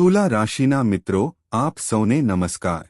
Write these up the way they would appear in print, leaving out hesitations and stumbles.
તુલા રાશિના મિત્રો, આપ સૌને નમસ્કાર।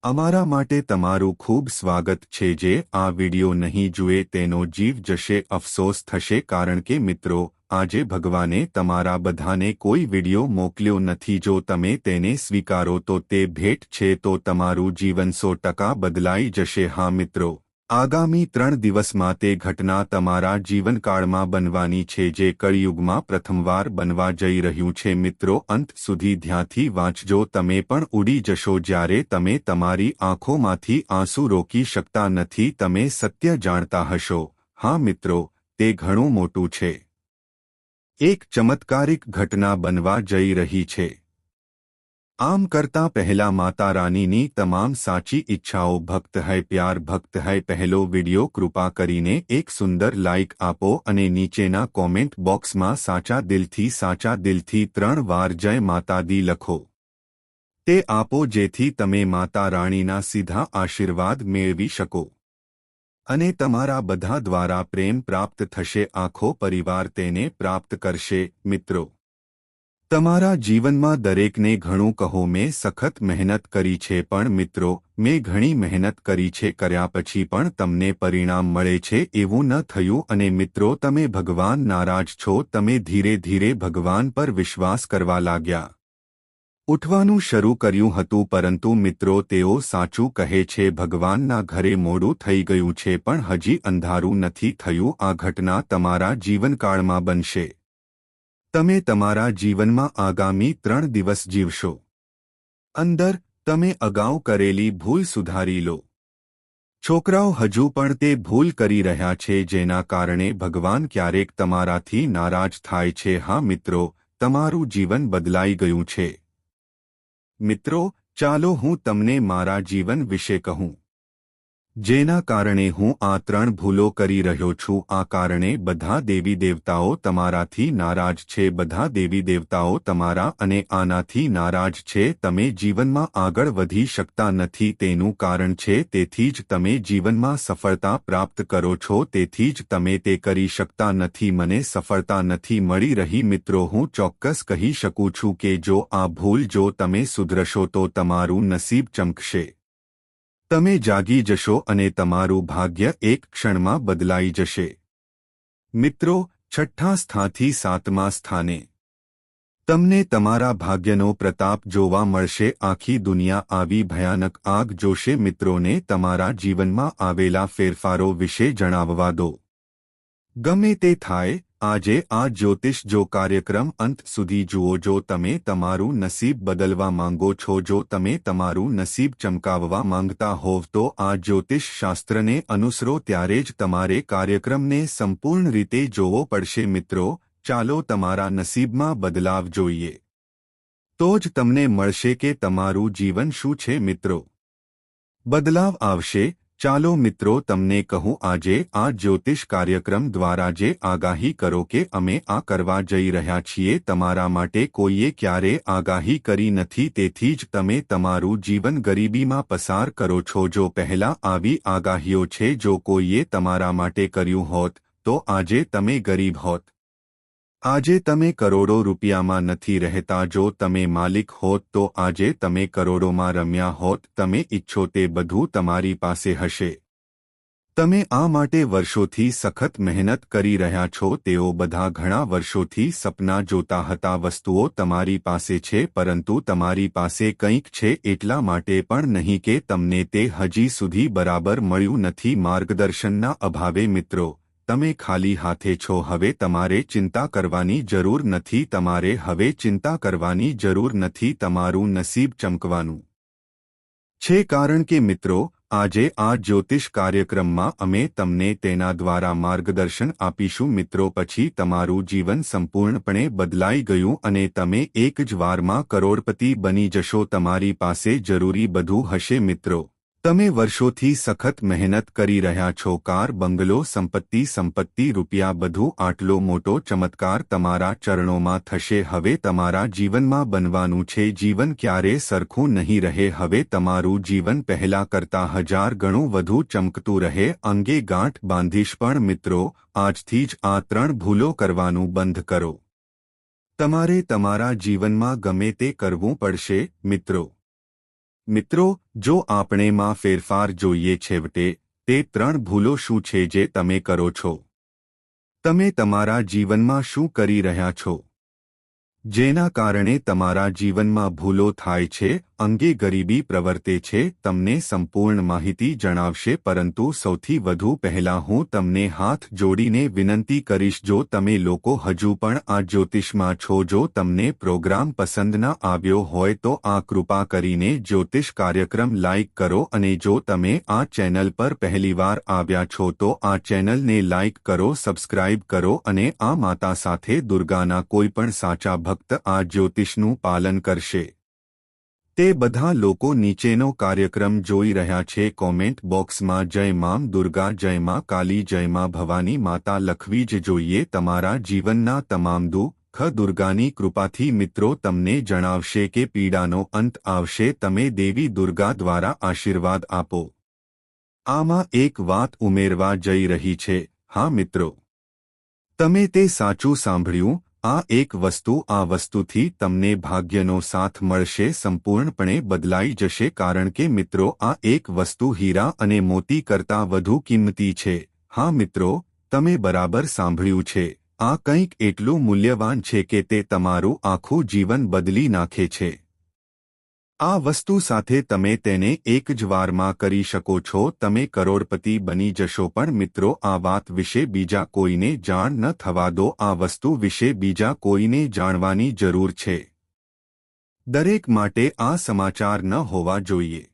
અમારા માટે તમારું ખૂબ સ્વાગત છે। જે આ વિડિયો નહીં જુએ તેનો જીવ જશે, અફસોસ થશે, કારણ કે મિત્રો, આજે ભગવાને તમારા બધાને કોઈ વિડિયો મોકલ્યો નથી। જો તમે તેને સ્વીકારો તો તે ભેટ છે, તો તમારું જીવન 100% બદલાઈ જશે। હા મિત્રો, આગામી 3 દિવસમાં તે ઘટના તમારા જીવનકાળમાં બનવાની છે જે કળિયુગમાં પ્રથમવાર બનવા જઈ રહ્યું છે। મિત્રો, અંત સુધી ધ્યાનથી વાંચજો, તમે પણ ઉડી જશો જ્યારે તમે તમારી આંખોમાંથી આંસુ રોકી શકતા નથી। તમે સત્ય જાણતા હશો। હા મિત્રો, તે ઘણું મોટું છે। એક ચમત્કારિક ઘટના બનવા જઈ રહી છે। આમ કરતા પહેલા માતા રાનીની તમામ સાચી ઈચ્છાઓ ભક્ત હૈ, પ્યાર ભક્ત હૈ, પહેલો વિડિયો કૃપા કરીને એક સુંદર લાઇક આપો અને નીચેના કોમેન્ટ બોક્સમાં સાચા દિલથી 3 વાર જય માતા દી લખો। તે આપો જેથી તમે માતા રાણીના સીધા આશીર્વાદ મેળવી શકો અને તમારા બધા દ્વારા પ્રેમ પ્રાપ્ત થશે। આખો પરિવાર તેને પ્રાપ્ત કરશે। મિત્રો, તમારા જીવનમાં દરેકને ઘણું કહો, મેં સખત મહેનત કરી છે, પણ મિત્રો, મેં ઘણી મહેનત કરી છે, કર્યા પછી પણ તમને પરિણામ મળે છે એવું ન થયું અને મિત્રો, તમે ભગવાન નારાજ છો। તમે ધીરે ધીરે ભગવાન પર વિશ્વાસ કરવા લાગ્યા, ઉઠવાનું શરૂ કર્યું હતું, પરંતુ મિત્રો, તેઓ સાચું કહે છે, ભગવાનના ઘરે મોડું થઈ ગયું છે, પણ હજી અંધારું નથી થયું। આ ઘટના તમારા જીવનકાળમાં બનશે। તમે તમારા જીવનમાં આગામી 3 દિવસ જીવશો। અંદર, તમે અગાઉ કરેલી ભૂલ સુધારી લો। છોકરાઓ હજુ પણ તે ભૂલ કરી રહ્યા છે જેના કારણે ભગવાન ક્યારેક તમારાથી નારાજ થાય છે। હા મિત્રો, તમારું જીવન બદલાઈ ગયું છે। મિત્રો, ચાલો હું તમને મારા જીવન વિશે કહું, જેના કારણે હું આ 3 ભૂલો કરી રહ્યો છું। આ કારણે બધા દેવી દેવતાઓ તમારાથી નારાજ છે। બધા દેવી દેવતાઓ તમારા અને આનાથી નારાજ છે। તમે જીવનમાં આગળ વધી શકતા નથી, તેનું કારણ છે, તેથી જ તમે જીવનમાં સફળતા પ્રાપ્ત કરો છો, તેથી જ તમે તે કરી શકતા નથી। મને સફળતા નથી મળી રહી। મિત્રો, હું ચોક્કસ કહી શકું છું કે જો આ ભૂલ જો તમે સુધરશો તો તમારું નસીબ ચમકશે। તમે જાગી જશો અને તમારું ભાગ્ય એક ક્ષણમાં બદલાઈ જશે। મિત્રો, 6થા સ્થાનથી 7મા સ્થાને તમને તમારા ભાગ્યનો પ્રતાપ જોવા મળશે। આખી દુનિયા આવી ભયાનક આગ જોશે। મિત્રોને તમારા જીવનમાં આવેલા ફેરફારો વિશે જણાવવા દો। ગમે તે થાય, આજે આ જ્યોતિષ જો કાર્યક્રમ અંત સુધી જુઓ। જો તમે તમારું નસીબ બદલવા માંગો છો, જો તમે તમારું નસીબ ચમકાવવા માંગતા હોવ તો આ જ્યોતિષ શાસ્ત્રને અનુસરો, ત્યારે જ તમારે કાર્યક્રમને સંપૂર્ણ રીતે જોવો પડશે। મિત્રો, ચાલો તમારા નસીબમાં બદલાવ જોઈએ, તો જ તમને મળશે કે તમારું જીવન શું છે। મિત્રો, બદલાવ આવશે। ચાલો મિત્રો, તમને કહું, આજે આ જ્યોતિષ કાર્યક્રમ દ્વારા જે આગાહી કરો કે અમે આ કરવા જઈ રહ્યા છીએ, તમારા માટે કોઈએ ક્યારે આગાહી કરી નથી, તેથી જ તમે તમારું જીવન ગરીબીમાં પસાર કરો છો। જો પહેલા આવી આગાહીઓ છે, જો કોઈએ તમારા માટે કર્યું હોત તો આજે તમે ગરીબ હોત। આજે તમે કરોડો રૂપિયામાં નથી રહેતા। જો તમે માલિક હોત તો આજે તમે કરોડોમાં રમ્યા હોત। તમે ઈચ્છો તે બધું તમારી પાસે હશે। તમે આ માટે વર્ષોથી સખત મહેનત કરી રહ્યા છો। તેઓ બધા ઘણા વર્ષોથી સપના જોતા હતા। વસ્તુઓ તમારી પાસે છે, પરંતુ તમારી પાસે કંઈક છે એટલા માટે પણ નહીં કે તમને તે હજી સુધી બરાબર મળ્યું નથી। માર્ગદર્શનના અભાવે મિત્રો, તમે ખાલી હાથે છો। હવે તમારે ચિંતા કરવાની જરૂર નથી। તમારે હવે ચિંતા કરવાની જરૂર નથી। તમારું નસીબ ચમકવાનું છે, કારણ કે મિત્રો, આજે આ જ્યોતિષ કાર્યક્રમમાં અમે તમને તેના દ્વારા માર્ગદર્શન આપીશું। મિત્રો, પછી તમારું જીવન સંપૂર્ણપણે બદલાઈ ગયું અને તમે એક જ વારમાં કરોડપતિ બની જશો। તમારી પાસે જરૂરી બધું હશે। મિત્રો, તમે વર્ષોથી સખત મહેનત કરી રહ્યા છો। કાર, બંગલો, સંપત્તિ, રૂપિયા, બધું આટલો મોટો ચમત્કાર તમારા ચરણોમાં થશે। હવે તમારા જીવનમાં બનવાનું છે। જીવન ક્યારે સરખું નહીં રહે। હવે તમારું જીવન પહેલા કરતા 1000 ગણું વધુ ચમકતું રહે। અંગે ગાંઠ બાંધીશ। પણ મિત્રો, આજથી જ આ 3 ભૂલો કરવાનું બંધ કરો। તમારે તમારા જીવનમાં ગમે તે કરવું પડશે મિત્રો જો આપણે માં ફેરફાર જોઈએ છેવટે તે 3 ભૂલો શું છે જે તમે કરો છો તમે તમારા જીવનમાં શું કરી રહ્યા છો જેના કારણે તમારા જીવનમાં ભૂલો થાય છે અંગે ગરીબી પ્રવર્તે છે તમને સંપૂર્ણ માહિતી જણાવશે પરંતુ સૌથી વધુ પહેલા હું તમને હાથ જોડીને વિનંતી કરીશ જો તમે લોકો હજુ પણ આ જ્યોતિષમાં છો જો તમને પ્રોગ્રામ પસંદ ન આવ્યો હોય તો આ કૃપા કરીને જ્યોતિષ કાર્યક્રમ લાઇક કરો અને જો તમે આ ચેનલ પર પહેલીવાર આવ્યા છો તો આ ચેનલને લાઇક કરો સબસ્ક્રાઇબ કરો અને આ માતા સાથે દુર્ગાના કોઈપણ સાચા ભક્ત આ જ્યોતિષનું પાલન કરશે તે બધા લોકો નીચેનો કાર્યક્રમ જોઈ રહ્યા છે કોમેન્ટ બોક્સમાં જય માં દુર્ગા જય માં કાલી જય માં ભવાની માતા લખવી જ જોઈએ તમારા જીવનના તમામ દુઃખ દુર્ગાની કૃપાથી મિત્રો તમને જણાવશે કે પીડાનો અંત આવશે તમે દેવી દુર્ગા દ્વારા આશીર્વાદ આપો આમાં એક વાત ઉમેરવા જઈ રહી છે હા મિત્રો તમે તે સાચું સાંભળ્યું આ એક વસ્તુ આ વસ્તુથી તમને ભાગ્યનો સાથ મળશે સંપૂર્ણપણે બદલાઈ જશે કારણ કે મિત્રો આ એક વસ્તુ હીરા અને મોતી કરતાં વધુ કિંમતી છે હા મિત્રો તમે બરાબર સાંભળ્યું છે આ કંઈક એટલું મૂલ્યવાન છે કે તે તમારું આખું જીવન બદલી નાખે છે આ વસ્તુ સાથે તમે તેને એક જ વારમાં કરી શકો છો તમે કરોડપતિ બની જશો પણ મિત્રો આ વાત વિશે બીજા કોઈને જાણ ન થવા દો આ વસ્તુ વિશે બીજા કોઈને જાણવાની જરૂર છે દરેક માટે આ સમાચાર ન હોવા જોઈએ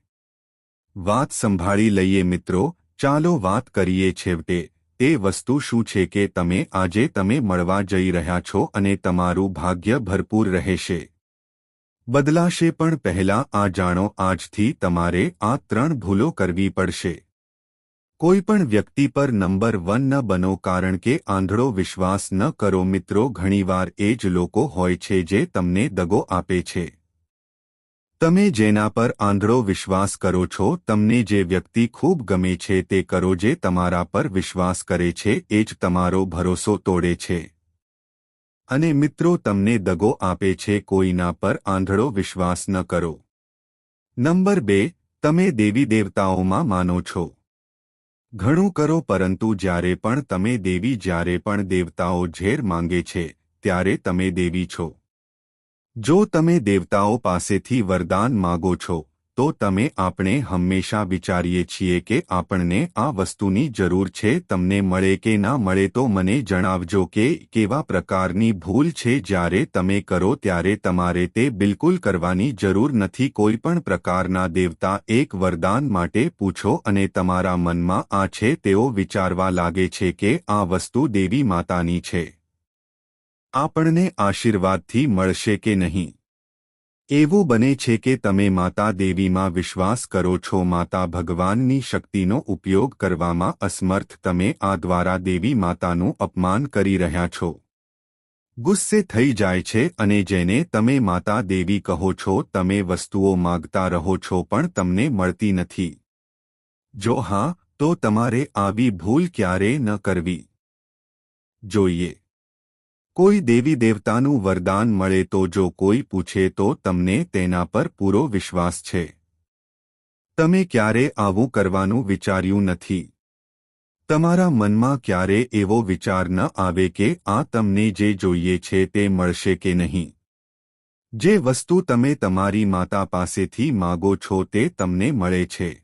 વાત સંભાળી લઈએ મિત્રો ચાલો વાત કરીએ છેવટે તે વસ્તુ શું છે કે આજે તમે મળવા જઈ રહ્યા છો અને તમારું ભાગ્ય ભરપૂર રહેશે બદલાશે પણ પહેલા આ જાણો આજથી તમારે આ 3 ભૂલો કરવી પડશે કોઈપણ વ્યક્તિ પર નંબર 1 ન બનો કારણ કે આંધળો વિશ્વાસ ન કરો મિત્રો ઘણીવાર એ જ લોકો હોય છે જે તમને દગો આપે છે તમે જેના પર આંધળો વિશ્વાસ કરો છો તમને જે વ્યક્તિ ખૂબ ગમે છે તે કરો જે તમારા પર વિશ્વાસ કરે છે એ જ તમારો ભરોસો તોડે છે અને મિત્રો તમને દગો આપે છે કોઈના પર આંધળો વિશ્વાસ ન કરો નંબર 2 તમે દેવી દેવતાઓમાં માનો છો ઘણું કરો પરંતુ જ્યારે પણ તમે દેવી જ્યારે પણ દેવતાઓ ઝેર માંગે છે ત્યારે તમે દેવી છો જો તમે દેવતાઓ પાસેથી વરદાન માગો છો તો આપણે હંમેશા વિચારીએ છીએ કે આપણને આ વસ્તુની જરૂર છે તમને મળે કે ના મળે તો મને જણાવજો કે કેવા પ્રકારની ભૂલ છે જ્યારે તમે કરો ત્યારે તમારે તે બિલકુલ કરવાની જરૂર નથી કોઈપણ પ્રકારના દેવતા એક વરદાન માટે પૂછો અને તમારા મનમાં આ છે તેઓ વિચારવા લાગે છે કે આ વસ્તુ દેવી માતાની છે આપણને આશીર્વાદથી મળશે કે નહીં એવું બને છે કે તમે માતા દેવીમાં વિશ્વાસ કરો છો માતા ભગવાનની શક્તિનો ઉપયોગ કરવામાં અસમર્થ તમે આ દ્વારા દેવી માતાનું અપમાન કરી રહ્યા છો ગુસ્સે થઈ જાય છે અને જેને તમે માતા દેવી કહો છો તમે વસ્તુઓ માગતા રહો છો પણ તમને મળતી નથી જો હા તો તમારે આવી ભૂલ ક્યારેય ન કરવી જોઈએ કોઈ દેવી દેવતાનું વરદાન મળે તો જો કોઈ પૂછે તો તમને તેના પર પૂરો વિશ્વાસ છે તમે ક્યારે આવું કરવાનું વિચાર્યું નથી તમારા મનમાં ક્યારે એવો વિચાર ન આવે કે આ તમને જે જોઈએ છે તે મળશે કે નહીં જે વસ્તુ તમે તમારી માતા પાસેથી માગો છો તે તમને મળે છે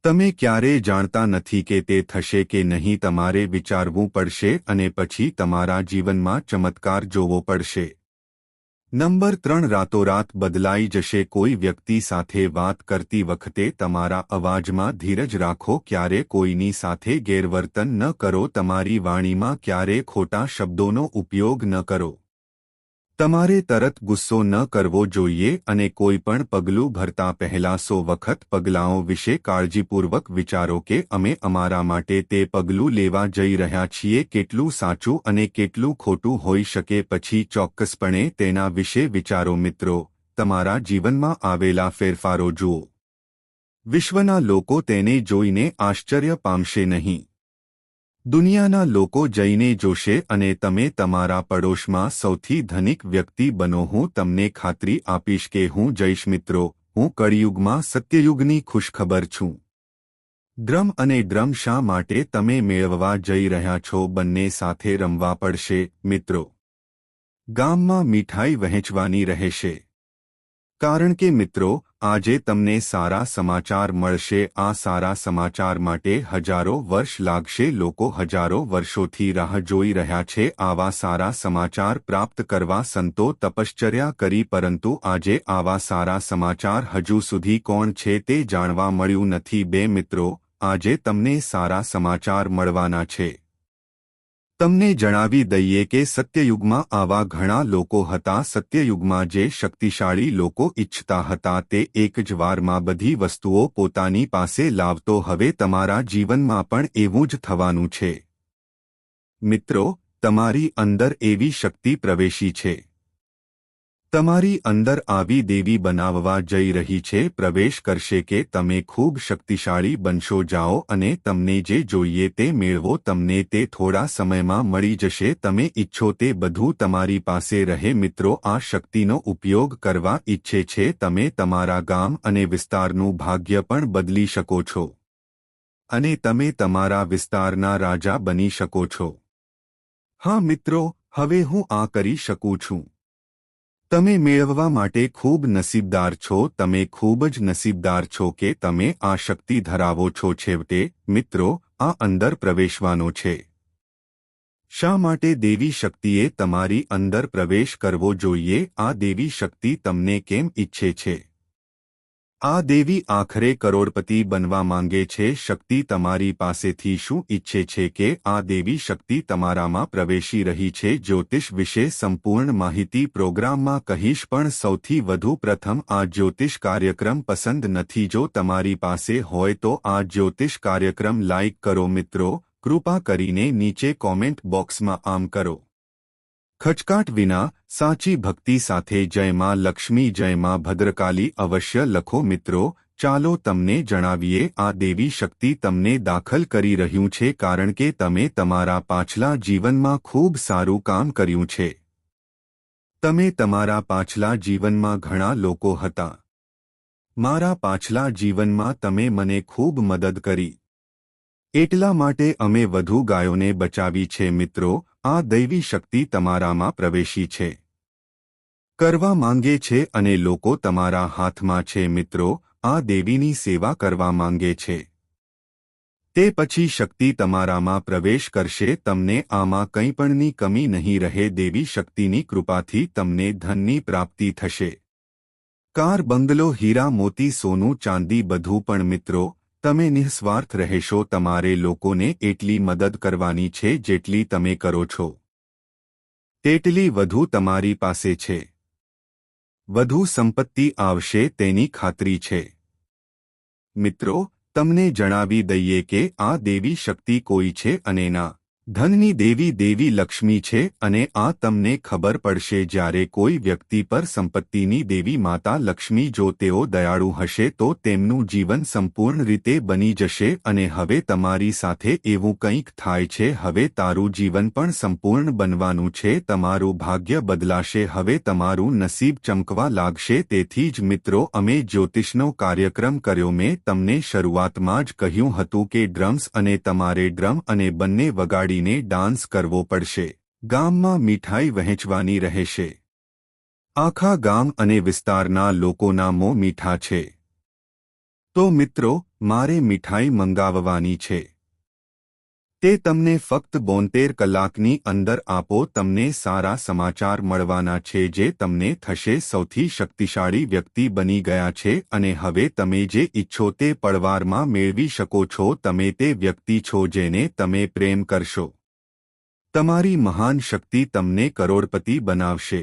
તમે ક્યારેય જાણતા નથી કે તે થશે કે નહીં તમારે વિચારવું પડશે અને પછી તમારા જીવનમાં ચમત્કાર જોવો પડશે નંબર 3 રાતોરાત બદલાઈ જશે કોઈ વ્યક્તિ સાથે વાત કરતી વખતે તમારા અવાજમાં ધીરજ રાખો ક્યારે કોઈની સાથે ગેરવર્તન ન કરો તમારી વાણીમાં ક્યારે ખોટા શબ્દોનો ઉપયોગ ન કરો તમારે તરત ગુસ્સો ન કરવો જોઈએ અને કોઈ પણ પગલું ભરતા પહેલા 100 વખત પગલાંઓ વિશે કાળજીપૂર્વક વિચારો કે અમે અમારા માટે તે પગલું લેવા જઈ રહ્યા છીએ કેટલું સાચું અને કેટલું ખોટું હોઈ શકે પછી ચોક્કસપણે તેના વિશે વિચારો મિત્રો તમારા જીવનમાં આવેલા ફેરફારો જુઓ વિશ્વના લોકો તેને જોઈને આશ્ચર્ય પામશે નહીં દુનિયાના લોકો જઈને જોશે અને તમે તમારા પડોશમાં સૌથી ધનિક વ્યક્તિ બનો. હું તમને ખાતરી આપીશ કે હું જઈશ મિત્રો. હું કળિયુગમાં સત્યયુગની ખુશખબર છું. ડ્રમ અને ડ્રમ શા માટે તમે મેળવવા જઈ રહ્યા છો? બંને સાથે રમવા પડશે મિત્રો. ગામમાં મીઠાઈ વહેંચવાની રહેશે. કારણ કે મિત્રો આજે તમને સારા સમાચાર મળશે. આ સારા સમાચાર માટે હજારો વર્ષ લાગશે. લોકો હજારો વર્ષોથી રાહ જોઈ રહ્યા છે આવા સારા સમાચાર પ્રાપ્ત કરવા. સંતો તપશ્ચર્યા કરી પરંતુ આજે આવા સારા સમાચાર હજુ સુધી કોણ છે તે જાણવા મળ્યું નથી. બે મિત્રો આજે તમને સારા સમાચાર મળવાના છે. તમને જણાવી દઈએ કે સત્યયુગમાં આવા ઘણા લોકો હતા. સત્યયુગમાં જે શક્તિશાળી લોકો ઈચ્છતા હતા તે એક જ વારમાં બધી વસ્તુઓ પોતાની પાસે લાવતો. હવે તમારા જીવનમાં પણ એવું જ થવાનું છે. મિત્રો તમારી અંદર એવી શક્તિ પ્રવેશી છે. તમારી અંદર આવી દેવી બનાવવા જઈ રહી છે. પ્રવેશ કરશે કે તમે ખૂબ શક્તિશાળી બનશો. જાઓ અને તમને જે જોઈએ તે મેળવો. તમને તે થોડા સમયમાં મળી જશે. તમે ઈચ્છો તે બધું તમારી પાસે રહે. મિત્રો આ શક્તિનો ઉપયોગ કરવા ઈચ્છે છે. તમે તમારા ગામ અને વિસ્તારનું ભાગ્ય પણ બદલી શકો છો અને તમે તમારા વિસ્તારના રાજા બની શકો છો. હા મિત્રો હવે હું આ કરી શકું છું. તમે મેળવવા માટે ખૂબ નસીબદાર છો. તમે ખૂબ જ નસીબદાર છો કે તમે આ શક્તિ ધરાવો છો. છેવટે મિત્રો આ અંદર પ્રવેશવાનો છે. શા માટે દેવી શક્તિએ તમારી અંદર પ્રવેશ કરવો જોઈએ? આ દેવી શક્તિ તમને કેમ ઈચ્છે છે? આ દેવી આખરે કરોડપતિ બનવા માંગે છે. શક્તિ તમારી પાસેથી શું ઈચ્છે છે કે આ દેવી શક્તિ તમારામાં પ્રવેશી રહી છે? જ્યોતિષ વિશે સંપૂર્ણ માહિતી પ્રોગ્રામમાં કહીશ પણ સૌથી વધુ પ્રથમ આ જ્યોતિષ કાર્યક્રમ પસંદ નથી. જો તમારી પાસે હોય તો આ જ્યોતિષ કાર્યક્રમ લાઇક કરો. મિત્રો કૃપા કરીને નીચે કોમેન્ટ બોક્સમાં આમ કરો. ખચકાટ વિના સાચી ભક્તિ સાથે જય માં લક્ષ્મી જય માં ભદ્રકાલી અવશ્ય લખો. મિત્રો ચાલો તમને જણાવીએ આ દેવી શક્તિ તમને દાખલ કરી રહ્યું છે કારણ કે તમે તમારા પાછલા જીવનમાં ખૂબ સારું કામ કર્યું છે. તમે તમારા પાછલા જીવનમાં ઘણા લોકો હતા. મારા પાછલા જીવનમાં તમે મને ખૂબ મદદ કરી. એટલા માટે અમે વધુ ગાયોને બચાવી છે. મિત્રો આ દૈવી શક્તિ તમારામાં પ્રવેશી છે. કરવા માંગે છે અને લોકો તમારા હાથમાં છે. મિત્રો આ દેવીની સેવા કરવા માંગે છે. તે પછી શક્તિ તમારામાં પ્રવેશ કરશે. તમને આમાં કંઈપણની કમી નહીં રહે. દેવી શક્તિની કૃપાથી તમને ધનની પ્રાપ્તિ થશે. કાર, બંગલો, હીરા, મોતી, સોનું, ચાંદી બધું પણ. મિત્રો તમે નિઃસ્વાર્થ રહેશો. તમારે લોકોને એટલી મદદ કરવાની છે જેટલી તમે કરો છો તેટલી વધુ તમારી પાસે છે. વધુ સંપત્તિ આવશે તેની ખાતરી છે. મિત્રો તમને જણાવી દઈએ કે આ દેવી શક્તિ કોઈ છે અને ના ધનની દેવી દેવી લક્ષ્મી છે અને આ તમને ખબર પડશે જ્યારે કોઈ વ્યક્તિ પર સંપત્તિની દેવી માતા લક્ષ્મી જો તેઓ દયાળુ હશે તો તેમનું જીવન સંપૂર્ણ રીતે બની જશે. અને હવે તમારી સાથે એવું કંઈક થાય છે. હવે તારું જીવન પણ સંપૂર્ણ બનવાનું છે. તમારું ભાગ્ય બદલાશે. હવે તમારું નસીબ ચમકવા લાગશે. તેથી જ મિત્રો અમે જ્યોતિષનો કાર્યક્રમ કર્યો. મેં તમને શરૂઆતમાં જ કહ્યું હતું કે ડ્રમ્સ અને તમારે ડ્રમ અને બંને વગાડી ડાન્સ કરવો પડશે. ગામમાં મીઠાઈ વહેંચવાની રહેશે. આખા ગામ અને વિસ્તારના લોકોના મોં મીઠા છે. તો મિત્રો મારે મીઠાઈ મંગાવવાની છે. તે તમને ફક્ત 72 કલાકની અંદર આપો. તમને સારા સમાચાર મળવાના છે જે તમને થશે. સૌથી શક્તિશાળી વ્યક્તિ બની ગયા છે અને હવે તમે જે ઈચ્છો તે પળવારમાં મેળવી શકો છો. તમે તે વ્યક્તિ છો જેને તમે પ્રેમ કરશો. તમારી મહાન શક્તિ તમને કરોડપતિ બનાવશે.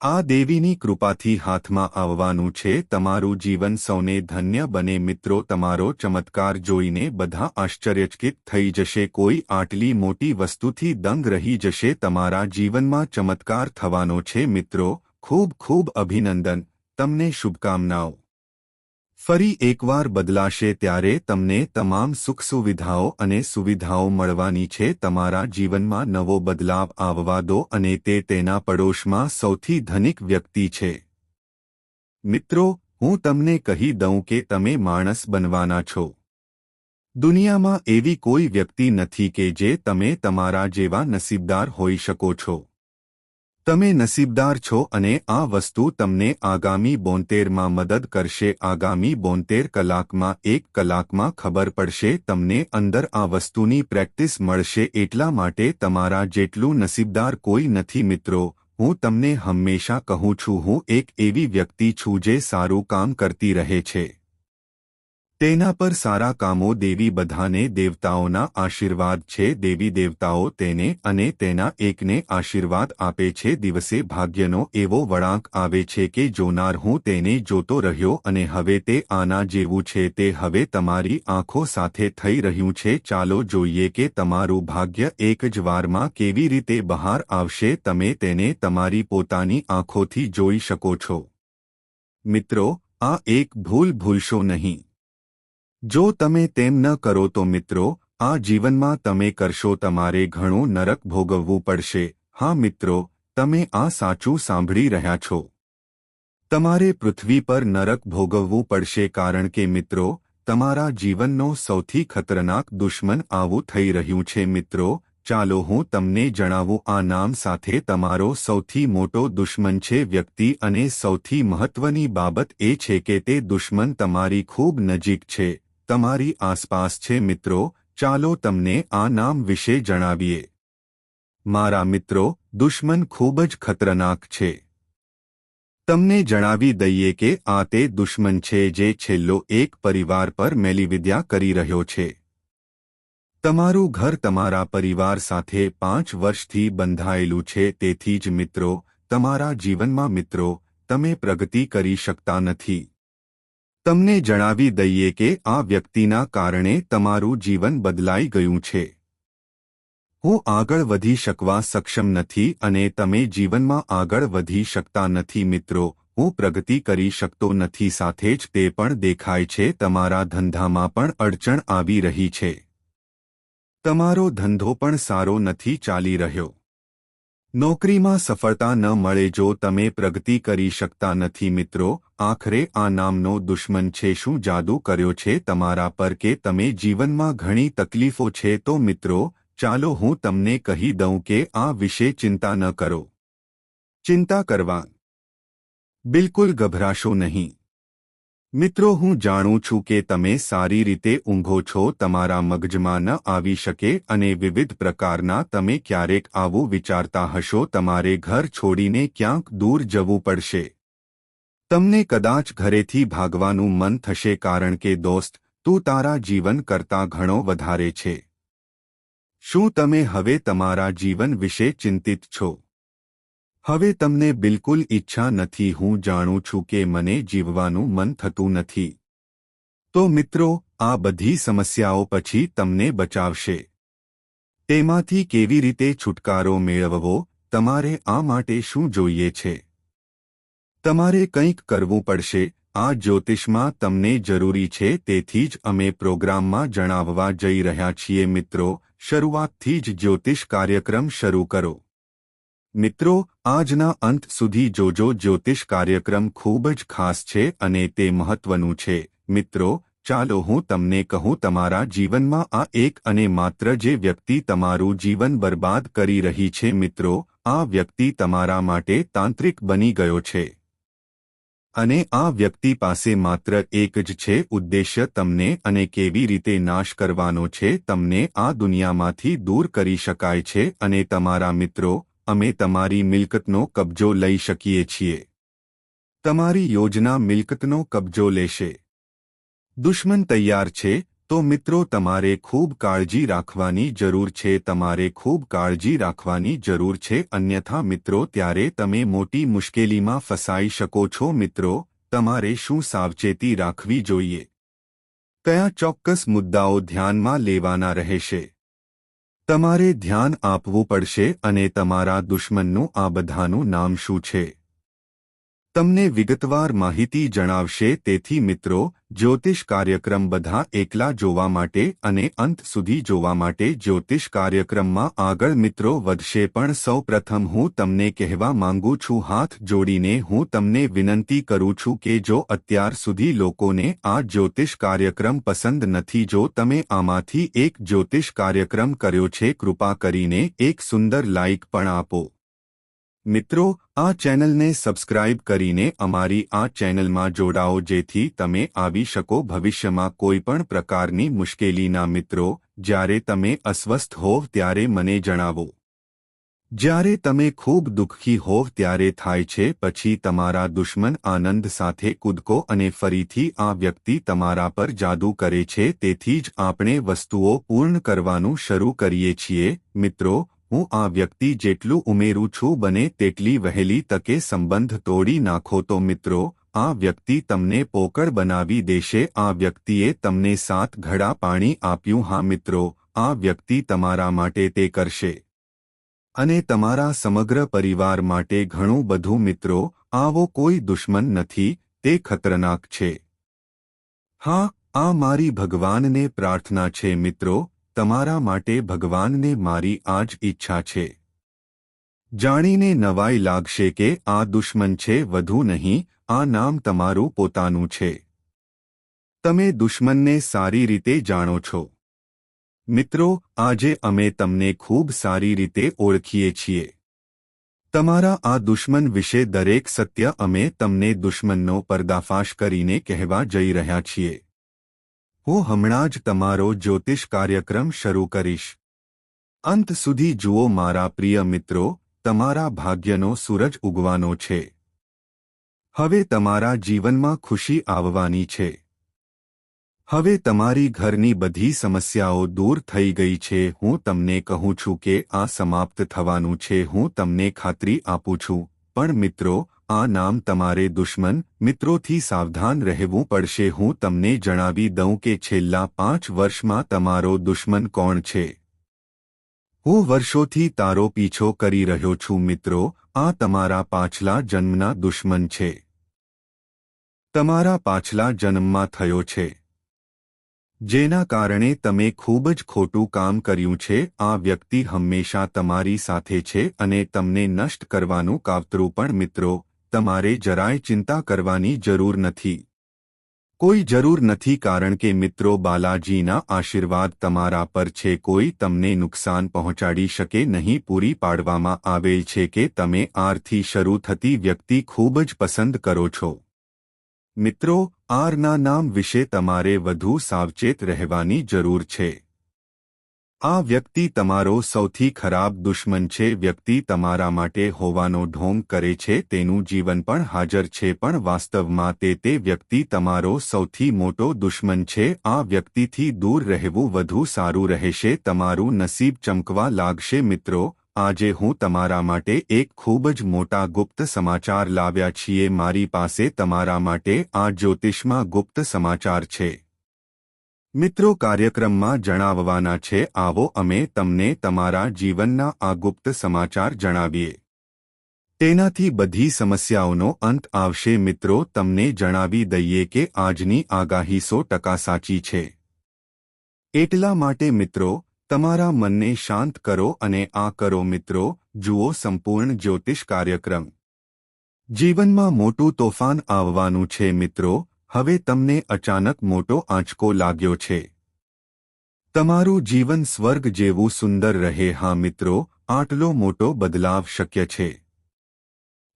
આ દેવીની કૃપાથી હાથમાં આવવાનું છે. તમારું જીવન સૌને ધન્ય બને. મિત્રો તમારો ચમત્કાર જોઈને બધા આશ્ચર્યચકિત થઈ જશે. કોઈ આટલી મોટી વસ્તુથી દંગ રહી જશે. તમારા જીવનમાં ચમત્કાર થવાનો છે. મિત્રો ખૂબ ખૂબ અભિનંદન. તમને શુભકામનાઓ. ફરી એકવાર બદલાશે ત્યારે તમને તમામ સુખ સુવિધાઓ અને સુવિધાઓ મળવાની છે. તમારા જીવનમાં નવો બદલાવ આવવા દો અને તે તેના પડોશમાં સૌથી ધનિક વ્યક્તિ છે. મિત્રો, હું તમને કહી દઉં કે તમે માણસ બનવાના છો. દુનિયામાં એવી કોઈ વ્યક્તિ નથી કે જે તમે તમારા જેવા નસીબદાર હોઈ શકો છો. તમે નસીબદાર છો અને આ વસ્તુ તમને આગામી 72માં મદદ કરશે. આગામી 72 કલાકમાં 1 કલાકમાં ખબર પડશે તમને અંદર આ વસ્તુની પ્રેક્ટિસ મળશે. એટલા માટે તમારા જેટલું નસીબદાર કોઈ નથી. મિત્રો, હું તમને હંમેશા કહું છું, હું એક એવી વ્યક્તિ છું જે સારું કામ કરતી રહે છે. તેના પર સારા કામો દેવી બધાને દેવતાઓના આશીર્વાદ છે. દેવી દેવતાઓ તેને અને તેના એકને આશીર્વાદ આપે છે. દિવસે ભાગ્યનો એવો વળાંક આવે છે કે જોનાર હું તેને જોતો રહ્યો અને હવે તે આના જેવું છે. તે હવે તમારી આંખો સાથે થઈ રહ્યું છે. ચાલો જોઈએ કે તમારું ભાગ્ય એક જ વારમાં કેવી રીતે બહાર આવશે. તમે તેને તમારી પોતાની આંખોથી જોઈ શકો છો. મિત્રો, આ એક ભૂલ ભૂલશો નહીં. જો તમે તેમ ન કરો તો મિત્રો, આ જીવનમાં તમે કરશો તમારે ઘણું નરક ભોગવવું પડશે. હા મિત્રો, તમે આ સાચું સાંભળી રહ્યા છો. તમારે પૃથ્વી પર નરક ભોગવવું પડશે કારણ કે મિત્રો, તમારા જીવનનો સૌથી ખતરનાક દુશ્મન આવું થઈ રહ્યું છે. મિત્રો, ચાલો હું તમને જણાવું. આ નામ સાથે તમારો સૌથી મોટો દુશ્મન છે વ્યક્તિ અને સૌથી મહત્વની બાબત એ છે કે તે દુશ્મન તમારી ખૂબ નજીક છે, તમારી આસપાસ છે. મિત્રો, ચાલો તમને આ નામ વિશે જણાવીએ. મારા મિત્રો, દુશ્મન ખૂબ જ ખતરનાક છે. તમને જણાવી દઈએ કે આ તે દુશ્મન છે જે છેલ્લો એક પરિવાર પર મેલીવિદ્યા કરી રહ્યો છે. તમારું ઘર તમારા પરિવાર સાથે 5 વર્ષથી બંધાયેલું છે. તેથી જ મિત્રો, તમારા જીવનમાં મિત્રો, તમે પ્રગતિ કરી શકતા નથી. તમને જણાવી દઈએ કે આ વ્યક્તિના કારણે તમારું જીવન બદલાઈ ગયું છે. હું આગળ વધી શકવા સક્ષમ નથી અને તમે જીવનમાં આગળ વધી શકતા નથી. મિત્રો, હું પ્રગતિ કરી શકતો નથી. સાથે જ તે પણ દેખાય છે તમારા ધંધામાં પણ અડચણ આવી રહી છે. તમારો ધંધો પણ સારો નથી ચાલી રહ્યો. નોકરીમાં સફળતા ન મળે. જો તમે પ્રગતિ કરી શકતા નથી. મિત્રો, આખરે આ નામનો દુશ્મન છે. શું જાદુ કર્યો છે તમારા પર કે તમે જીવનમાં ઘણી તકલીફો છે? તો મિત્રો, ચાલો હું તમને કહી દઉં કે આ વિશે ચિંતા ન કરો. ચિંતા કરવા બિલકુલ ગભરાશો નહીં. મિત્રો, હું જાણું છું કે તમે સારી રીતે ઊંઘો છો. તમારા મગજમાં ન આવી શકે અને વિવિધ પ્રકારના તમે ક્યારેક આવું વિચારતા હશો તમારે ઘર છોડીને ક્યાંક દૂર જવું પડશે. તમને કદાચ ઘરેથી ભાગવાનું મન થશે કારણ કે દોસ્ત, તું તારા જીવન કરતાં ઘણો વધારે છે. શું તમે હવે તમારા જીવન વિશે ચિંતિત છો? હવે તમને બિલકુલ ઈચ્છા નથી. હું જાણું છું કે મને જીવવાનું મન થતું નથી. તો મિત્રો, આ બધી સમસ્યાઓ પછી તમને બચાવશે. તેમાંથી કેવી રીતે છુટકારો મેળવવો? તમારે આ માટે શું જોઈએ છે? તમારે કંઈક કરવું પડશે. આ જ્યોતિષમાં તમને જરૂરી છે. તેથી જ અમે પ્રોગ્રામમાં જણાવવા જઈ રહ્યા છીએ. મિત્રો, શરૂઆતથી જ જ્યોતિષ કાર્યક્રમ શરૂ કરો. મિત્રો, આજના અંત સુધી જોજો. જ્યોતિષ કાર્યક્રમ ખૂબ જ ખાસ છે અને તે મહત્વનું છે. મિત્રો, ચાલો હું તમને કહું, તમારા જીવનમાં આ એક અને માત્ર જે વ્યક્તિ તમારું જીવન બરબાદ કરી રહી છે. મિત્રો, આ વ્યક્તિ તમારા માટે તાંત્રિક બની ગયો છે અને આ વ્યક્તિ પાસે માત્ર એક જ છે ઉદ્દેશ્ય, તમને અને કેવી રીતે નાશ કરવાનો છે. તમને આ દુનિયામાંથી દૂર કરી શકાય છે અને તમારા મિત્રો, અમે તમારી મિલકતનો કબજો લઈ શકીએ છીએ. તમારી યોજના મિલકતનો કબજો લેશે. દુશ્મન તૈયાર છે. તો મિત્રો, તમારે ખૂબ કાળજી રાખવાની જરૂર છે. તમારે ખૂબ કાળજી રાખવાની જરૂર છે. અન્યથા મિત્રો, ત્યારે તમે મોટી મુશ્કેલીમાં ફસાઈ શકો છો. મિત્રો, તમારે શું સાવચેતી રાખવી જોઈએ? કયા ચોક્કસ મુદ્દાઓ ધ્યાનમાં લેવાના રહેશે? તમારે ધ્યાન આપવું પડશે અને તમારા દુશ્મનનું આ બધાનું નામ શું છે? તમને વિગતવાર માહિતી જણાવશે। તેથી મિત્રો, જ્યોતિષ કાર્યક્રમ બધા એકલા જોવા માટે અને અંત સુધી જોવા માટે જ્યોતિષ કાર્યક્રમમાં આગળ મિત્રો વધશે। પણ સૌ પ્રથમ હું તમને કહેવા માંગુ છું, હાથ જોડીને હું તમને વિનંતી કરું છું કે જો અત્યાર સુધી લોકોને આ જ્યોતિષ કાર્યક્રમ પસંદ નથી, જો તમે આમાંથી એક જ્યોતિષ કાર્યક્રમ કર્યો છે, કૃપા કરીને એક સુંદર લાઇક પણ આપો। મિત્રો, આ ચેનલને સબસ્ક્રાઇબ કરીને અમારી આ ચેનલમાં જોડાઓ, જેથી તમે આવી શકો ભવિષ્યમાં કોઈપણ પ્રકારની મુશ્કેલીના। મિત્રો, જ્યારે તમે અસ્વસ્થ હોવ ત્યારે મને જણાવો। જ્યારે તમે ખૂબ દુઃખી હોવ ત્યારે થાય છે પછી તમારા દુશ્મન આનંદ સાથે કૂદકો અને ફરીથી આ વ્યક્તિ તમારા પર જાદુ કરે છે। તેથી જ આપણે વસ્તુઓ પૂર્ણ કરવાનું શરૂ કરીએ છીએ। મિત્રો, હું આ વ્યક્તિ જેટલું ઉમેરું છું બને તેટલી વહેલી તકે સંબંધ તોડી નાખો તો મિત્રો, આ વ્યક્તિ તમને પોકળ બનાવી દેશે। આ વ્યક્તિએ તમને 7 ઘડા પાણી આપ્યું। હા મિત્રો, આ વ્યક્તિ તમારા માટે તે કરશે અને તમારા સમગ્ર પરિવાર માટે ઘણું બધું। મિત્રો, આવો કોઈ દુશ્મન નથી, તે ખતરનાક છે। હા, આ મારી ભગવાનને પ્રાર્થના છે। મિત્રો, તમારા માટે ભગવાનને મારી આ જ ઈચ્છા છે। જાણીને નવાઈ લાગશે કે આ દુશ્મન છે, વધુ નહીં, આ નામ તમારું પોતાનું છે। તમે દુશ્મનને સારી રીતે જાણો છો। મિત્રો, આજે અમે તમને ખૂબ સારી રીતે ઓળખીએ છીએ। તમારા આ દુશ્મન વિશે દરેક સત્ય અમે તમને દુશ્મનનો પર્દાફાશ કરીને કહેવા જઈ રહ્યા છીએ। હું હમણાં જ તમારો જ્યોતિષ કાર્યક્રમ શરૂ કરીશ। અંત સુધી જુઓ મારા પ્રિય મિત્રો, તમારા ભાગ્યનો સૂરજ ઉગવાનો છે। હવે તમારા જીવનમાં ખુશી આવવાની છે। હવે તમારી ઘરની બધી સમસ્યાઓ દૂર થઈ ગઈ છે। હું તમને કહું છું કે આ સમાપ્ત થવાનું છે, હું તમને ખાતરી આપું છું। પણ મિત્રો, આ નામ તમારે દુશ્મન મિત્રોથી સાવધાન રહેવું પડશે। હું તમને જણાવી દઉં કે છેલ્લા 5 વર્ષમાં તમારો દુશ્મન કોણ છે। હું વર્ષોથી તારો પીછો કરી રહ્યો છું। મિત્રો, આ તમારા પાછલા જન્મના દુશ્મન છે। તમારા પાછલા જન્મમાં થયો છે, જેના કારણે તમે ખૂબ જ ખોટું કામ કર્યું છે। આ વ્યક્તિ હંમેશા તમારી સાથે છે અને તમને નષ્ટ કરવાનું કાવતરું। પણ મિત્રો, તમારે જરાય ચિંતા કરવાની જરૂર નથી। કોઈ જરૂર નથી, કારણ કે મિત્રો, બાલાજીના આશીર્વાદ તમારા પર છે। કોઈ તમને નુકસાન પહોંચાડી શકે નહીં। પૂરી પાડવામાં આવેલ છે કે તમે આરથી શરૂ થતી વ્યક્તિ ખૂબ જ પસંદ કરો છો। મિત્રો, આરના નામ વિશે તમારે વધુ સાવચેત રહેવાની જરૂર છે। આ વ્યક્તિ તમારો સૌથી ખરાબ દુશ્મન છે। વ્યક્તિ તમારા માટે હોવાનો ઢોંગ કરે છે, તેનું જીવન પણ હાજર છે, પણ વાસ્તવમાં તે વ્યક્તિ તમારો સૌથી મોટો દુશ્મન છે। આ વ્યક્તિથી દૂર રહેવું વધુ સારું રહેશે। તમારું નસીબ ચમકવા લાગશે। મિત્રો, આજે હું તમારા માટે એક ખૂબ જ મોટા ગુપ્ત સમાચાર લાવ્યા છીએ। મારી પાસે તમારા માટે આ જ્યોતિષમાં ગુપ્ત સમાચાર છે। મિત્રો, કાર્યક્રમમાં જણાવવાના છે। આવો અમે તમને તમારા જીવનના આ ગુપ્ત સમાચાર જણાવીએ। તેનાથી બધી સમસ્યાઓનો અંત આવશે। મિત્રો, તમને જણાવી દઈએ કે આજની આગાહી 100% સાચી છે। એટલા માટે મિત્રો, તમારા મનને શાંત કરો અને આ કરો। મિત્રો, જુઓ સંપૂર્ણ જ્યોતિષ કાર્યક્રમ। જીવનમાં મોટું તોફાન આવવાનું છે। મિત્રો, હવે તમને અચાનક મોટો આંચકો લાગ્યો છે। તમારું જીવન સ્વર્ગ જેવું સુંદર રહે। હા મિત્રો, આટલો મોટો બદલાવ શક્ય છે।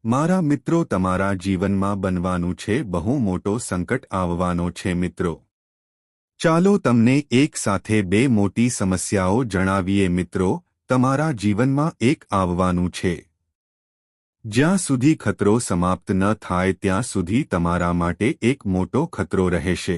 મારા મિત્રો, તમારા જીવનમાં બનવાનું છે બહુ મોટો સંકટ આવવાનો છે। મિત્રો, ચાલો તમને એક સાથે 2 મોટી સમસ્યાઓ જણાવીએ। મિત્રો, તમારા જીવનમાં એક આવવાનું છે। જ્યાં સુધી ખતરો સમાપ્ત ન થાય ત્યાં સુધી તમારા માટે એક મોટો ખતરો રહેશે।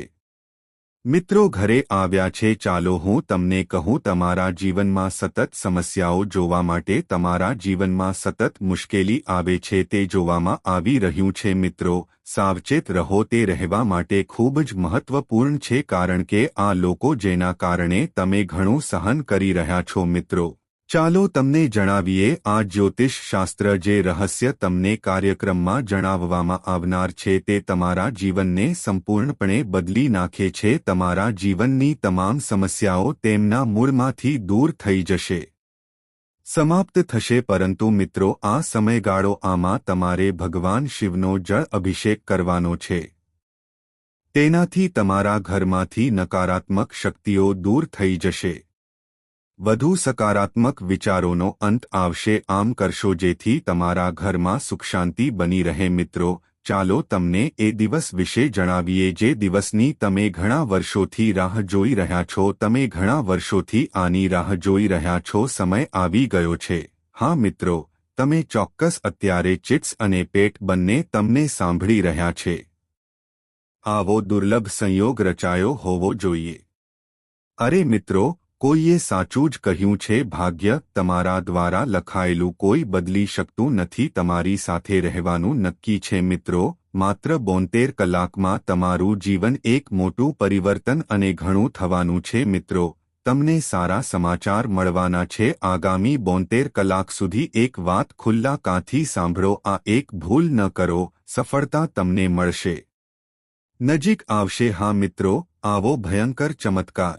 મિત્રો, ઘરે આવ્યા છે। ચાલો હું તમને કહું, તમારા જીવનમાં સતત સમસ્યાઓ જોવા માટે, તમારા જીવનમાં સતત મુશ્કેલી આવે છે તે જોવામાં આવી રહ્યું છે। મિત્રો, સાવચેત રહો। તે રહેવા માટે ખૂબ જ મહત્વપૂર્ણ છે, કારણ કે આ લોકો જેના કારણે તમે ઘણું સહન કરી રહ્યા છો। મિત્રો, ચાલો તમને જણાવીએ આ જ્યોતિષ શાસ્ત્ર જે રહસ્ય તમને કાર્યક્રમમાં જણાવવામાં આવનાર છે તે તમારા જીવનને સંપૂર્ણપણે બદલી નાખે છે. તમારા જીવનની તમામ સમસ્યાઓ તેમના મૂળમાંથી દૂર થઈ જશે, સમાપ્ત થશે. પરંતુ મિત્રો, આ સમયગાળો આમાં તમારે ભગવાન શિવનો જળ અભિષેક કરવાનો છે. તેનાથી તમારા ઘરમાંથી નકારાત્મક શક્તિઓ દૂર થઈ જશે, વધુ સકારાત્મક વિચારોનો અંત આવશે. આમ કરશો જેથી તમારા ઘરમાં સુખ શાંતિ બની રહે. મિત્રો, ચાલો તમને એ દિવસ વિશે જણાવીએ જે દિવસની તમે ઘણા વર્ષોથી રાહ જોઈ રહ્યા છો. તમે ઘણા વર્ષોથી આની રાહ જોઈ રહ્યા છો. સમય આવી ગયો છે. હા મિત્રો, તમે ચોક્કસ અત્યારે ચિટ્સ અને પેટ બંને તમને સાંભળી રહ્યા છે. આવો દુર્લભ સંયોગ રચાયો હોવો જોઈએ. અરે મિત્રો, કોઈએ સાચું જ કહ્યું છે. ભાગ્ય તમારા દ્વારા લખાયેલું કોઈ બદલી શકતું નથી. તમારી સાથે રહેવાનું નક્કી છે. મિત્રો, માત્ર 72 કલાકમાં તમારું જીવન એક મોટું પરિવર્તન અને ઘણું થવાનું છે. મિત્રો, તમને સારા સમાચાર મળવાના છે. આગામી 72 કલાક સુધી એક વાત ખુલ્લા કાનથી સાંભળો. આ એક ભૂલ ન કરો. સફળતા તમને મળશે, નજીક આવશે. હા મિત્રો, આવો ભયંકર ચમત્કાર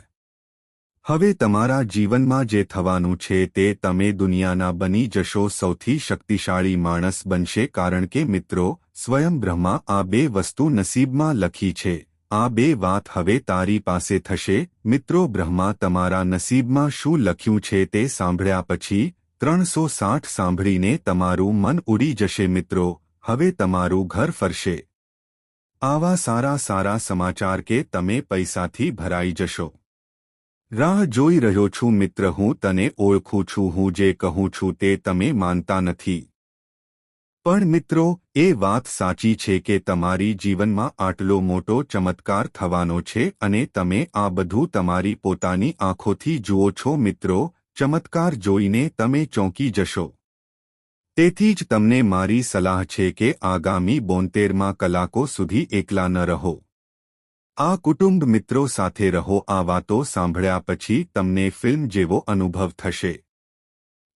હવે તમારા જીવનમાં જે થવાનું છે તે તમે દુનિયાના બની જશો. સૌથી શક્તિશાળી માણસ બનશે. કારણ કે મિત્રો, સ્વયં બ્રહ્મા આ બે વસ્તુ નસીબમાં લખી છે. આ બે વાત હવે તારી પાસે થશે. મિત્રો, બ્રહ્મા તમારા નસીબમાં શું લખ્યું છે તે સાંભળ્યા પછી 360 સાંભળીને તમારું મન ઉડી જશે. મિત્રો, હવે તમારું ઘર ફરશે. આવા સારા સારા સમાચાર કે તમે પૈસાથી ભરાઈ જશો. રાહ જોઈ રહ્યો છું. મિત્ર, હું તને ઓળખું છું. હું જે કહું છું તે તમે માનતા નથી. પણ મિત્રો, એ વાત સાચી છે કે તમારી જીવનમાં આટલો મોટો ચમત્કાર થવાનો છે અને તમે આ બધું તમારી પોતાની આંખોથી જુઓ છો. મિત્રો, ચમત્કાર જોઈને તમે ચોંકી જશો. તેથી જ તમને મારી સલાહ છે કે આગામી 72 કલાકો સુધી એકલા ન રહો. આ કુટુંબ મિત્રો સાથે રહો. આ વાતો સાંભળ્યા પછી તમને ફિલ્મ જેવો અનુભવ થશે.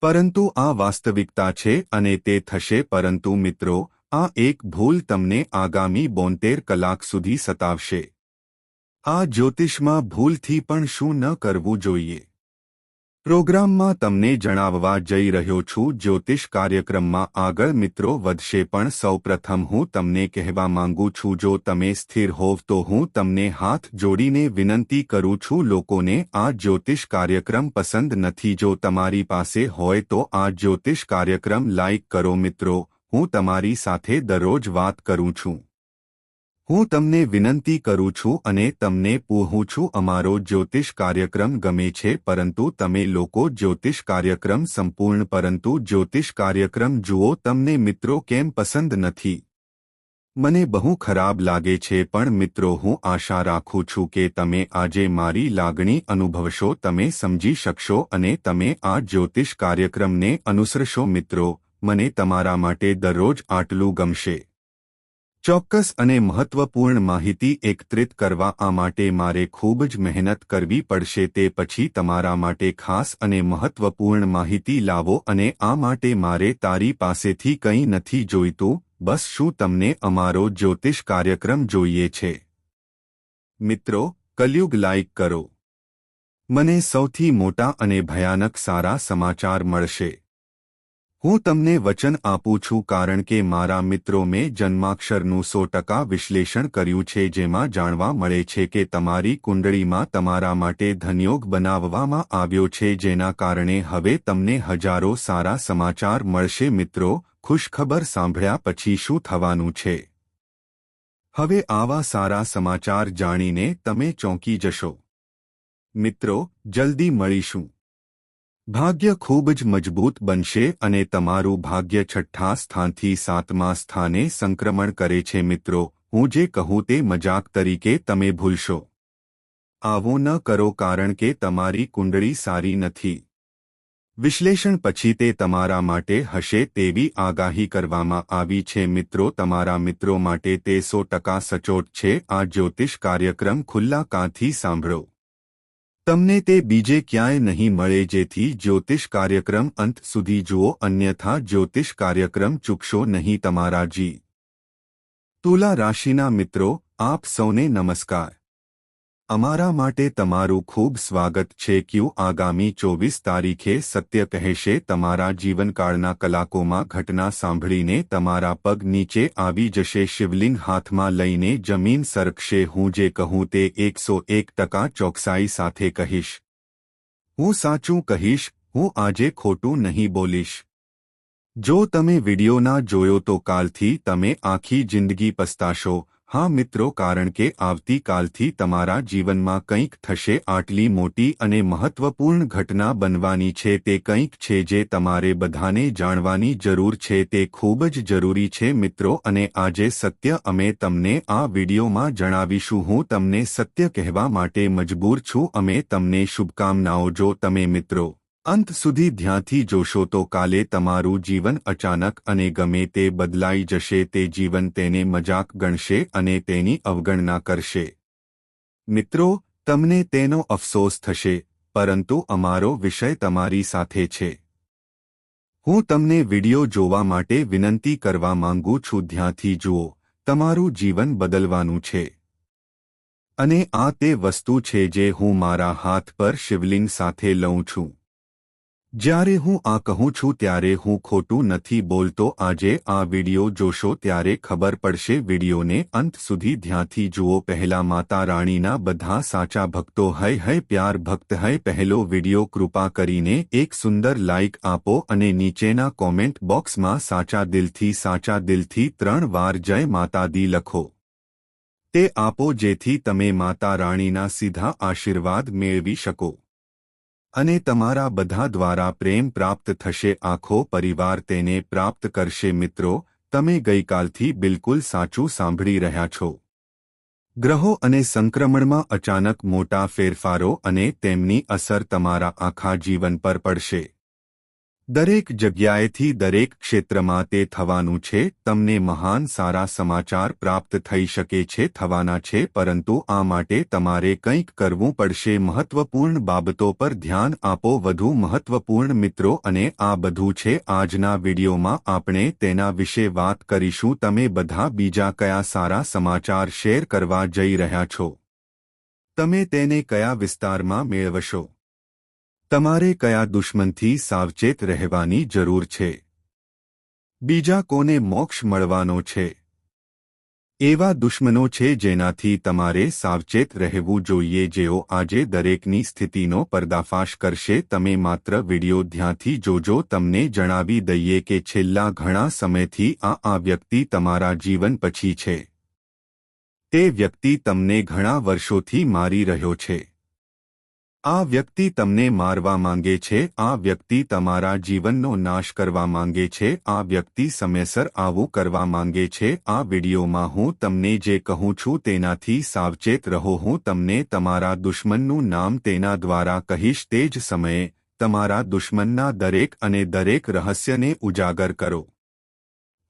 પરંતુ આ વાસ્તવિકતા છે અને તે થશે. પરંતુ મિત્રો, આ એક ભૂલ તમને આગામી 72 કલાક સુધી સતાવશે. આ જ્યોતિષમાં ભૂલથી પણ શું ન કરવું જોઈએ. પ્રોગ્રામમાં તમને જણાવવા જઈ રહ્યો છું. જ્યોતિષ કાર્યક્રમમાં આગળ મિત્રો વધશે. પણ સૌપ્રથમ હું તમને કહેવા માંગુ છું, જો તમે સ્થિર હોવ તો હું તમને હાથ જોડીને વિનંતી કરું છું. લોકોને આ જ્યોતિષ કાર્યક્રમ પસંદ નથી. જો તમારી પાસે હોય તો આ જ્યોતિષ કાર્યક્રમ લાઇક કરો. મિત્રો, હું તમારી સાથે દરરોજ વાત કરું છું. હું તમને વિનંતી કરું છું અને તમને પૂછું છું, અમારો જ્યોતિષ કાર્યક્રમ ગમે છે પરંતુ તમે લોકો જ્યોતિષ કાર્યક્રમ સંપૂર્ણ પરંતુ જ્યોતિષ કાર્યક્રમ જુઓ તમને મિત્રો કેમ પસંદ નથી. મને બહુ ખરાબ લાગે છે. પણ મિત્રો, હું આશા રાખું છું કે તમે આજે મારી લાગણી અનુભવશો, તમે સમજી શકશો અને તમે આ જ્યોતિષ કાર્યક્રમને અનુસરશો. મિત્રો, મને તમારા માટે દરરોજ આટલું ગમશે. ચોક્કસ અને મહત્વપૂર્ણ માહિતી એકત્રિત કરવા આ માટે મારે ખૂબ જ મહેનત કરવી પડશે. તે પછી તમારા માટે ખાસ અને મહત્વપૂર્ણ માહિતી લાવો અને આ માટે મારે તારી પાસેથી કંઈ નથી જોઈતું. બસ શું તમને અમારો જ્યોતિષ કાર્યક્રમ જોઈએ છે? મિત્રો, કલયુગ લાઇક કરો. મને સૌથી મોટા અને ભયાનક સારા સમાચાર મળશે. હું તમને વચન આપું છું કારણ કે મારા મિત્રો મેં જન્માક્ષરનું 100% વિશ્લેષણ કર્યું છે જેમાં જાણવા મળે છે કે તમારી કુંડળીમાં તમારા માટે ધનયોગ બનાવવામાં આવ્યો છે જેના કારણે હવે તમને હજારો સારા સમાચાર મળશે. મિત્રો, ખુશખબર સાંભળ્યા પછી શું થવાનું છે? હવે આવા સારા સમાચાર જાણીને તમે ચોંકી જશો. મિત્રો, જલ્દી મળીશું. ભાગ્ય ખૂબ જ મજબૂત બનશે અને તમારું ભાગ્ય 6થા સ્થાનથી 7મા સ્થાને સંક્રમણ કરે છે. મિત્રો, હું જે કહું તે મજાક તરીકે તમે ભૂલશો. આવું ન કરો કારણ કે તમારી કુંડળી સારી નથી. વિશ્લેષણ પછી તે તમારા માટે હશે તેવી આગાહી કરવામાં આવી છે. મિત્રો, તમારા મિત્રો માટે તે 100% સચોટ છે. આ જ્યોતિષ કાર્યક્રમ ખુલ્લા કાનથી સાંભળો. તમને તે બીજે ક્યાંય નહીં મળે, જેથી જ્યોતિષ કાર્યક્રમ અંત સુધી જુઓ, અન્યથા જ્યોતિષ કાર્યક્રમ ચૂકશો નહીં. તમારા જી તુલા રાશિના મિત્રો, આપ સૌને નમસ્કાર. અમારા માટે તમારું ખૂબ સ્વાગત છે. ક્યુ આગામી 24 તારીખે સત્ય કહેશે. તમારા જીવનકાળના કલાકોમાં ઘટના સાંભળીને તમારા પગ નીચે આવી જશે. શિવલિંગ હાથમાં લઈને જમીન સરકશે. હું જે કહું તે 101% ચોકસાઈ સાથે કહીશ. હું સાચું કહીશ. હું આજે ખોટું નહીં બોલીશ. જો તમે વિડિયો ના જોયો તો કાલથી તમે આખી જિંદગી પસ્તાશો. હા મિત્રો, કારણ કે આવતીકાલથી તમારા જીવનમાં કંઈક થશે. આટલી મોટી અને મહત્વપૂર્ણ ઘટના બનવાની છે. તે કંઈક છે જે તમારે બધાને જાણવાની જરૂર છે. તે ખૂબ જ જરૂરી છે મિત્રો, અને આજે સત્ય અમે તમને આ વિડિયોમાં જણાવીશું. હું તમને સત્ય કહેવા માટે મજબૂર છું. અમે તમને શુભકામનાઓ. જો તમે મિત્રો અંત સુધી ધ્યાનથી જોશો તો કાલે તમારું જીવન અચાનક અને ગમે તે બદલાઈ જશે. તે જીવન તેને મજાક ગણશે અને તેની અવગણના કરશે. મિત્રો, તમને તેનો અફસોસ થશે, પરંતુ અમારો વિષય તમારી સાથે છે. હું તમને વિડિયો જોવા માટે વિનંતી કરવા માંગુ છું. ધ્યાનથી જુઓ. તમારું જીવન બદલવાનું છે. અને આ તે વસ્તુ છે જે હું મારા હાથ પર શિવલિંગ સાથે લઉં છું. જ્યારે હું આ કહું છું ત્યારે હું ખોટું નથી બોલતો. આજે આ વિડિયો જોશો ત્યારે ખબર પડશે. વિડિયોને અંત સુધી ધ્યાનથી જુઓ. પહેલા માતા રાણીના બધા સાચા ભક્તો, હૈ પ્યાર ભક્ત હૈ, પહેલો વિડિયો કૃપા કરીને એક સુંદર લાઇક આપો અને નીચેના કોમેન્ટ બોક્સમાં સાચા દિલથી 3 વાર જય માતા દી લખો. તે આપો જેથી તમે માતા રાણીના સીધા આશીર્વાદ મેળવી શકો અને તમારા બધા દ્વારા પ્રેમ પ્રાપ્ત થશે. આખો પરિવાર તેને પ્રાપ્ત કરશે. મિત્રો, તમે ગઈકાલથી બિલકુલ સાચું સાંભળી રહ્યા છો. ગ્રહો અને સંક્રમણમાં અચાનક મોટા ફેરફારો અને તેમની અસર તમારા આખા જીવન પર પડશે. દરેક જગ્યાએથી દરેક ક્ષેત્રમાં તે થવાનું છે. તમને મહાન સારા સમાચાર પ્રાપ્ત થઈ શકે છે, થવાના છે, પરંતુ આ માટે તમારે કંઈક કરવું પડશે. મહત્વપૂર્ણ બાબતો પર ધ્યાન આપો. વધુ મહત્વપૂર્ણ મિત્રો, અને આ બધું છે આજના વિડિયોમાં. આપણે તેના વિશે વાત કરીશું. તમે બધા બીજા કયા સારા સમાચાર શેર કરવા જઈ રહ્યા છો? તમે તેને કયા વિસ્તારમાં મેળવશો? તમારે કયા દુશ્મનથી સાવચેત રહેવાની જરૂર છે? બીજા કોને મોક્ષ મળવાનો છે? એવા દુશ્મનો છે જેનાથી તમારે સાવચેત રહેવું જોઈએ, જેઓ આજે દરેકની સ્થિતિનો પર્દાફાશ કરશે. તમે માત્ર વિડિયો ધ્યાનથી જોજો. તમને જણાવી દઈએ કે છેલ્લા ઘણા સમયથી આ વ્યક્તિ તમારા જીવન પછી છે. તે વ્યક્તિ તમને ઘણા વર્ષોથી મારી રહ્યો છે. આ વ્યક્તિ તમને મારવા માંગે છે. આ વ્યક્તિ તમારા જીવનનો નાશ કરવા માંગે છે. આ વ્યક્તિ સમયસર આવું કરવા માંગે છે. આ વિડિયોમાં હું તમને જે કહું છું તેનાથી સાવચેત રહો. હું તમને તમારા દુશ્મનનું નામ તેના દ્વારા કહીશ. તે જ સમયે તમારા દુશ્મનના દરેક રહસ્યને ઉજાગર કરો.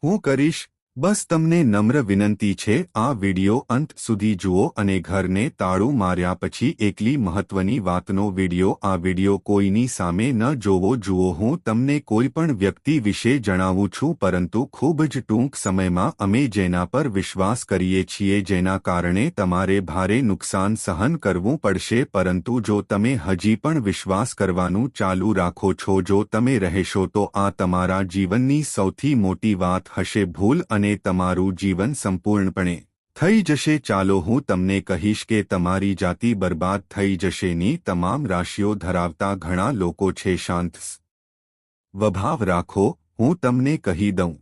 હું કરીશ. બસ તમને નમ્ર વિનંતી છે, આ વિડિયો અંત સુધી જુઓ અને ઘરને તાળું માર્યા પછી એકલી મહત્વની વાતનો વિડિયો. આ વિડિયો કોઈની સામે ન જોવો. જુઓ, હું તમને કોઈ પણ વ્યક્તિ વિશે જણાવું છું, પરંતુ ખૂબ જ ટૂંક સમયમાં અમે જેના પર વિશ્વાસ કરીએ છીએ, જેના કારણે તમારે ભારે નુકસાન સહન કરવું પડશે. પરંતુ જો તમે હજી પણ વિશ્વાસ કરવાનું ચાલુ રાખો છો, જો તમે રહેશો, તો આ તમારા જીવનની સૌથી મોટી વાત હશે. ભૂલ અને તમારું જીવન સંપૂર્ણપણે થઈ જશે. ચાલો હું તમને કહીશ કે તમારી જાતિ બરબાદ થઈ જશે. ની તમામ રાશિઓ ધરાવતા ઘણા લોકો છે. શાંત સ્વભાવ રાખો. હું તમને કહી દઉં,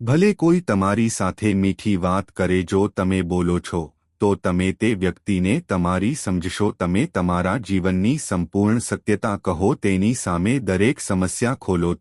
ભલે કોઈ તમારી સાથે મીઠી વાત કરે, જો તમે બોલો છો તો તમે તે વ્યક્તિને તમારી સમજશો. તમે તમારા જીવનની સંપૂર્ણ સત્યતા કહો, તેની સામે દરેક સમસ્યા ખોલો.